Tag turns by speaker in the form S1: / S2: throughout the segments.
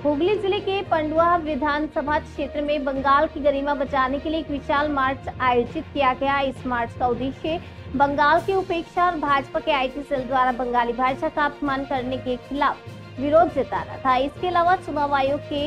S1: हुगली जिले के पंडुआ विधानसभा क्षेत्र में बंगाल की गरिमा बचाने के लिए एक विशाल मार्च आयोजित किया गया। इस मार्च का उद्देश्य बंगाल की उपेक्षा और भाजपा के आईटी सेल द्वारा बंगाली भाषा का अपमान करने के खिलाफ विरोध जताना था। इसके अलावा चुनाव आयोग के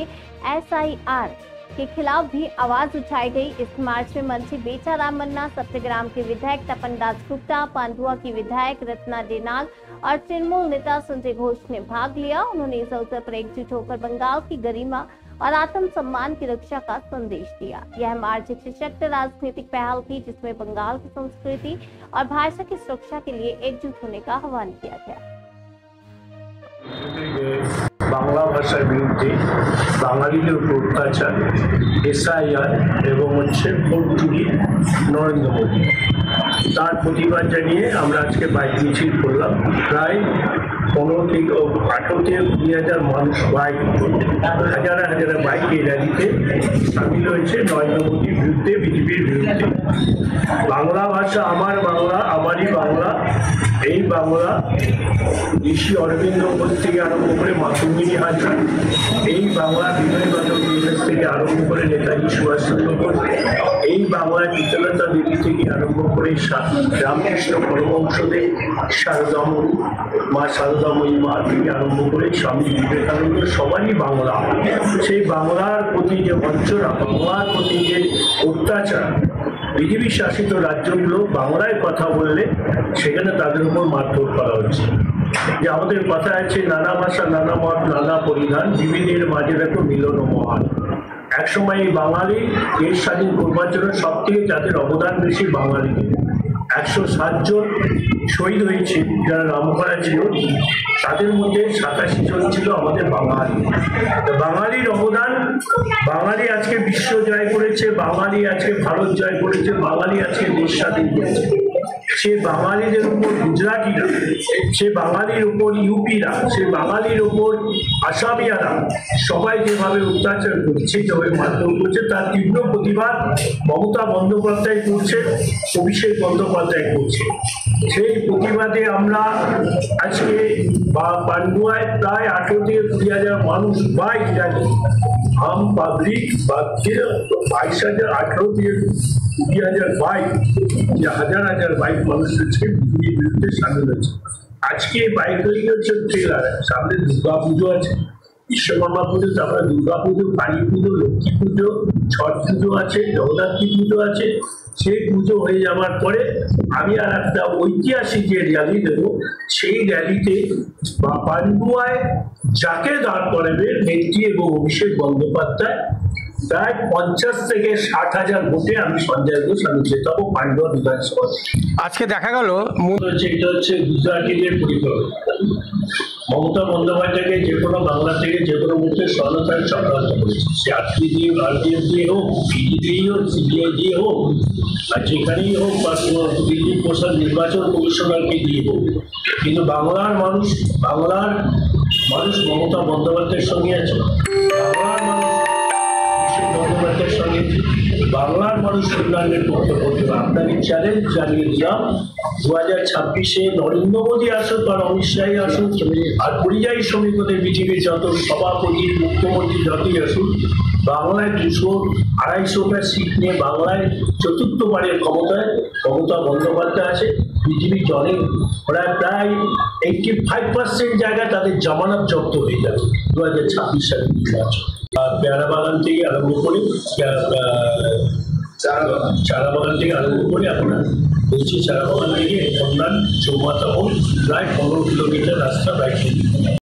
S1: SIR के खिलाफ भी आवाज उठाई गई। इस मार्च में मंत्री बेचाराम मन्ना, सत्यग्राम के विधायक तपन दास गुप्ता, पांडुआ की विधायक रत्ना डेनाल और तृणमूल नेता संजय घोष ने भाग लिया। उन्होंने इस अवसर पर एकजुट होकर बंगाल की गरिमा और आत्म सम्मान की रक्षा का संदेश दिया। यह मार्च एक सशक्त राजनीतिक पहल थी जिसमें बंगाल की संस्कृति और भाषा की सुरक्षा के लिए एकजुट होने का आह्वान किया गया।
S2: বাংলা ভাষার বিরুদ্ধে বাঙালিদের উপর অত্যাচার, SIR এবং ভোট চুরি নরেন্দ্র মোদী, তার প্রতিবাদ জানিয়ে আমরা আজকে বাইক মিছিল করলাম। প্রায় 15 থেকে 18 থেকে 20,000 মানুষ বাইক, হাজার হাজার বাইক এই র্যালিতে সামিল হয়েছে নরেন্দ্র মোদীর বিরুদ্ধে, বিজেপির বিরুদ্ধে। বাংলা ভাষা আমার বাংলা, আমারই বাংলা, এই বাংলা ঋষি অরবিন্দ ঘোষ থেকে আরম্ভ করে মাতঙ্গিনী হাজরা, এই বাংলা বিনয় বাদল দীনেশ থেকে আরম্ভ করে নেতাজি সুভাষচন্দ্র বোস, এই বাংলা চিত্রলতা দেবী থেকে আরম্ভ করে রামকৃষ্ণ পরমহংসদেব, শারদাময়ী মা শারদাময়ী মা থেকে আরম্ভ করে স্বামী বিবেকানন্দ, সবারই বাংলা। সেই বাংলার প্রতি যে বঞ্চনা, বাংলার প্রতি যে অত্যাচার, বিজেপি শাসিত রাজ্যগুলো বাংলায় কথা বললে সেখানে তাদের উপর মারধর করা হচ্ছে। যে আমাদের কথা আছে, নানা ভাষা নানা মত নানা পরিধান, বিবিধের মাঝে দেখো মিলন মহান। একসময় এই বাঙালি দেশ স্বাধীন করবার জন্য সব থেকে যাদের অবদান বেশি বাঙালিদের, 107 জন শহীদ হয়েছে যারা নামকরা ছিল, তাদের মধ্যে 87 জন ছিল আমাদের বাঙালি। বাঙালির অবদান, বাঙালি আজকে বিশ্ব জয় করেছে, বাঙালি আজকে ভারত জয় করেছে, বাঙালি আজকে দেশ স্বাধীন করেছে। সে বাঙালিদের উপর গুজরাটিরা, সে বাঙালির উপর ইউপিরা, সে বাঙালির উপর আসামিয়ারা সবাই যেভাবে অত্যাচার করছে, যেভাবে মারধর করছে, তার তীব্র প্রতিবাদ মমতা বন্দ্যোপাধ্যায় করছে, অভিষেক বন্দ্যোপাধ্যায় করছে। সেই প্রতিবাদে আমরা আজকে পান্ডুয়ায় প্রায় 18 থেকে 20,000 মানুষ বাইক র্যালি, আম পাবলিক বা 22,000, 18 থেকে 20,000 বাইক, যে হাজার হাজার বাইক মানুষ হচ্ছে বিরুদ্ধে সামিল হয়েছে। আজকে বাইক র্যালি হচ্ছে ট্রেলার, সামনে দুর্গা পুজো আছে, বিশ্বকর্মা পুজো, তারপরে দুর্গা পুজো, কালী পুজো, লক্ষ্মী পুজো, ছট পুজো আছে, জগদ্ধাত্রী পুজো আছে। সেই পুজো হয়ে যাওয়ার পরে আমি আর একটা ঐতিহাসিক যে র্যালি দেবো, সেই র্যালিতে পান্ডুয়ায় যাকে দাঁড় করাবে নেত্রী এবং অভিষেক বন্দ্যোপাধ্যায়, প্রায় 50 থেকে 60,000 ভোটে আমি সঞ্জয় ঘোষ আমি জেতাবো পান্ডুয়া বিধানসভা।
S3: আজকে দেখা গেল
S2: এটা হচ্ছে গুজরাটিদের পরিকল্পনা। মমতা বন্দ্যোপাধ্যায়কে যে কোনো বাংলা থেকে যে কোনো মুহূর্তে সরকার চক্রান্ত করেছে, সে RPD দিয়ে হোক, BJP হোক, CBI দিয়ে হোক, আর যেখানেই হোক, বা দিল্লি প্রশাসন নির্বাচন কমিশনারকে দিয়ে হোক, কিন্তু বাংলার মানুষ মমতা বন্দ্যোপাধ্যায়ের সঙ্গে আছে, বাংলার মানুষ বন্দ্যোপাধ্যায়ের সঙ্গে, বাংলার মানুষ উন্নয়নের পক্ষে বলতে। আপনাকে চ্যালেঞ্জ জানিয়ে দিলাম, 2026-এ নরেন্দ্র মোদী আসুক আর অমিত শাহ আসুক, আর পরিযায়ী শ্রমিকদের বিজেপির যত সভাপতি, মুখ্যমন্ত্রী যতই আসুক, বাংলায় 200-250টা সিট নিয়ে বাংলায় চতুর্থবারের ক্ষমতায় মমতা বন্দ্যোপাধ্যায় আছে। বিজেপি জনে প্রায় 85% জায়গায় তাদের জামানত জব্দ হয়ে যাবে 2026 সালের নির্বাচন। পেয়ারা বাগান থেকে আরম্ভ করে চারা বাগান থেকে আরম্ভ করে আপনার বলছি, চারা বাগান থেকে চৌমাথা প্রায় 15 কিলোমিটার রাস্তা বাইক